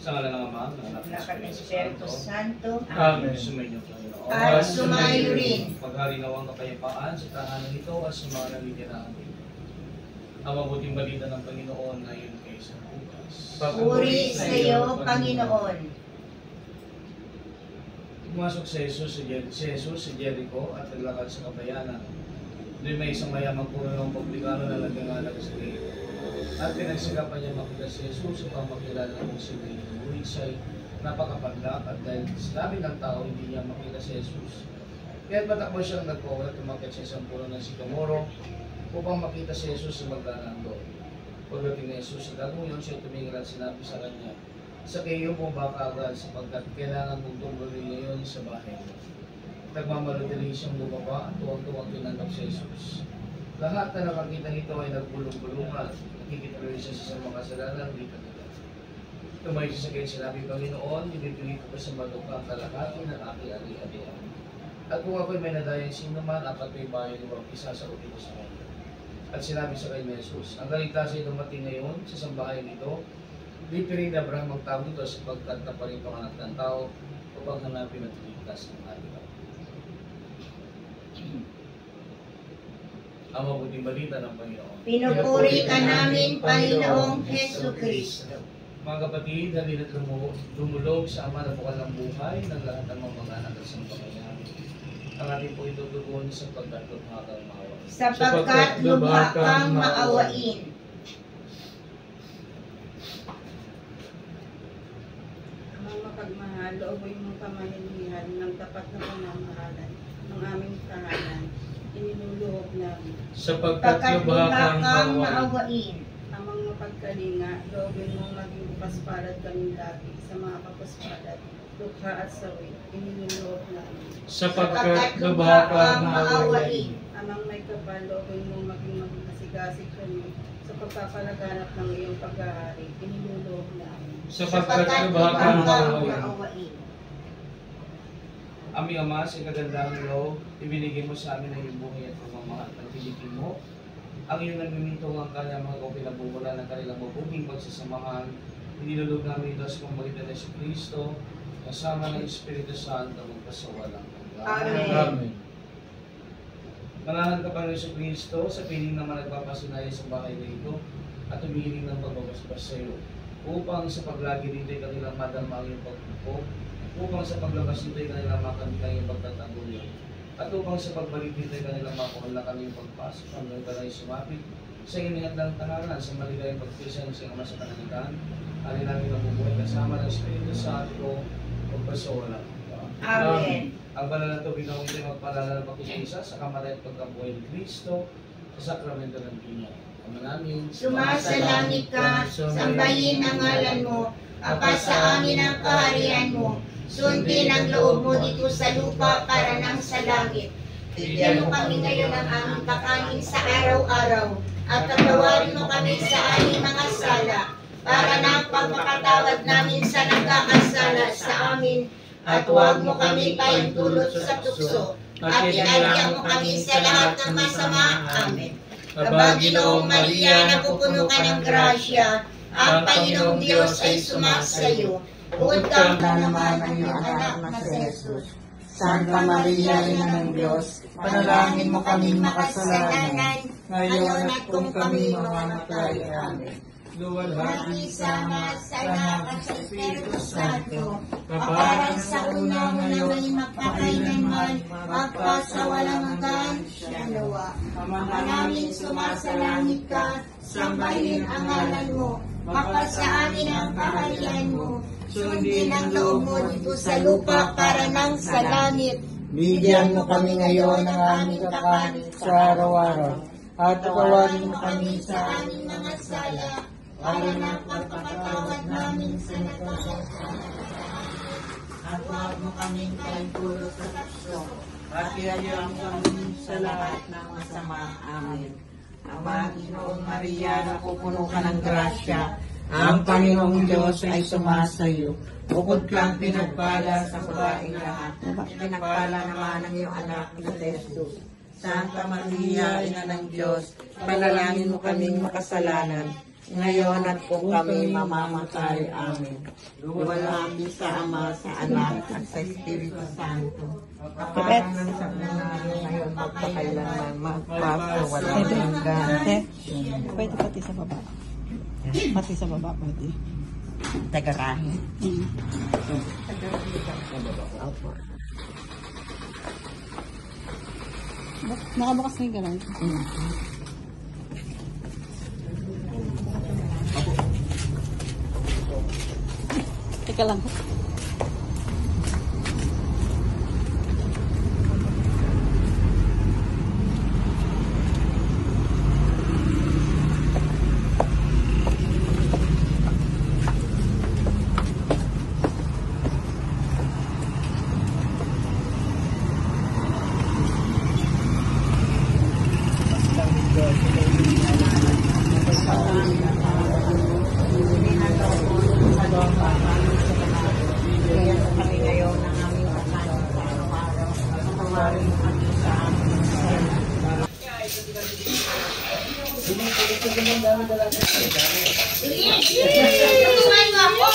Sa ngala ng Ama, ng Anak ng Espiritu Santo. Amen. Sumainyo, Panginoon. At sumayo rin. Paghari nawang kapayapaan sa tahanan ito at sa mga nalitiraan dito. Ang mabuting balita ng Panginoon ayon kay San Lucas. Puri sa iyo, Panginoon. Pumasok si Jesus sa Jericho at naglakad sa kabayanan. Doon may isang mayamang puno ng publikano na nag-aalag sa gate. At pinagsikapan niya makita si Jesus upang makilala kung sino yung ngunit siya'y napakapadlak at dahil sa dami ng tao hindi niya makita si Jesus. Kaya patakbo siyang nagpawala at tumakit sa isang puno ng sikamoro upang makita si Jesus sa magdanaan doon. Pagdating ni Jesus sa dagungan siya tumingin at sinabi sa kanya, "Sakeo, bumaba agad sapagkat kailangan mong tungguloy ngayon sa bahay mo." Nagmamaludali siyang bumaba at tuwag-tuwag tinanggap si Jesus. Lahat na nakakita nito ay nagbulong-bulungan. Nakikituloy siya sa mga kasalanan dito nila. Tumayo siya sa kanya sinabi, "Panginoon, ibibigay ko pa sa madukang kalahati ng aking ari-arian. At kung ako'y may nadayang sino man, apat may bayan upang isasagutin ko sa kanya." At sinabi sa kanya Jesus, "Ang kaligtasan ay dumating ngayon sa sambahayan ito. Di piring na Abraham ang tawag nito sapagkat naparito ang anak ng tao upang hanapin at iligtas ng ating tao." Ang mabuting balita ng Panginoon. Pinupuri ka namin, Panginoong Hesus Kristo. Mga kapatid, halina't lumulog sa Ama na bukal ng buhay ng lahat ng mga anak at sampamayan. Ang ating po itutugon sapagkat lubha kang maawain. Sapagkat lubha kang maawain. Amang mapagmahal, looboy mong pamahinlihan ng tapat na pamamahalan ng aming tahanan. Iniluluhog namin. Sapagkat lubha kang maawain. Amang mapagkalinga, loobin mong maging bukas palad kami lagi sa mga kapuspalad, lukha at sawi. Iniluluhog namin. Sapagkat lubha kang maawain. Amang may kapal, loobin mong maging masigasig kami sa pagpapalaganap ng iyong paghahari. Iniluluhog namin. Sapagkat lubha kang maawain. Aming Ama, sa kagandahang loob, ibinigay mo sa amin ang iyong buhay at pagmamahal. Pagpilitin mo ang iyong nagmimintong ang kanyang mga kapinabumula ng kanilang mabuting pagsasamahan. Inilulog namin ito sa pamamagitan ng Kristo, kasama ng Espiritu Santo, magpasawalang hanggan. Amen. Amen. Manahan ka pa ng Kristo sa piling naman nagpapasinaya sa bahay na ito at humihiling ng pagbabasbas sa iyo, upang sa paglagi dito ay kanilang madama ang iyong pagpupok, upang sa paglabas nito ay kanilang makamit ang iyong pagtatagulyo, at upang sa pagbalik nito ay kanilang makuhalakan yung pagpasok hanggang ka na sumapit sa inihandang tahanan sa maligayang pagpisan sa Ama sa kananitan. Alin namin nabubuhay kasama ng Espiritu Santo magpasawala. Amen. Ang banal na tubig na ito ay magpalala ng pakikisa sa kamatay at pagkabuhay ni Kristo sa sakramento ng binyag. Ama namin, Sumasalangit ka, sambahin ang ngalan mo, Apa sa amin ang kaharian mo. Sundin ang loob mo dito sa lupa para nang sa langit. Bigyan mo kami ngayon ng aming kakanin sa araw-araw, at patawarin mo kami sa aming mga sala, para na ang pagpapatawad namin sa nagkakasala sa amin, at huwag mo kami paintulot sa tukso, at ialya mo kami sa lahat ng masama. Amen. Aba, Ginoong Maria, napupuno ka ng grasya, ang Panginoong Diyos ay sumasayo. Bukod kang naman ang iyong anak na si Jesus. Santa Maria, Ina ng Diyos, panalangin mo kami makasalanan, ngayon at kung kami mamamatay. Amen. Luwalhati sa Ama, sa Anak at sa Espiritu Santo, kaparang sa unang naway magpakailanman, magpasawalang hanggan, siya nawa. Ama namin sumasalangit ka, sambahin ang ngalan mo, mapasa amin ang kaharian mo, sundin ang loob mo dito sa lupa para nang sa langit. Bigyan mo kami ngayon ng aming kakanin sa araw-araw, at tawarin mo kami sa aming mga sala, para na pagpapatawad namin sa nagkakasala. At huwag mo kaming paintulot sa tukso, at iayang kami sa lahat ng masama. Amen. Ama, Ginoong Maria, napupuno ka ng grasya, ang Panginoong Diyos ay sumasayo. Bukod kang pinagpala sa babaeng lahat, pinagpala naman ang iyong anak na Jesus. Santa Maria, Ina ng Diyos, panalangin mo kaming makasalanan, ngayon at kung kami mamamatay. Amen. Luwalhati sa Ama, sa Anak, at sa Espiritu Santo. Kapatanan sa ngayon, magpakailanman, magpapawalang hanggan. Pwede pati sa baba. Pati sa baba pwede. Tagarahin. Nakabukas na yung galang. Teka lang. Kami ngayon ng aming kasalan sa araw-araw. Patawarin mo kami sa aming Tulungan mo ako!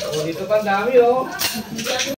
O, dito pa ang dami, oh.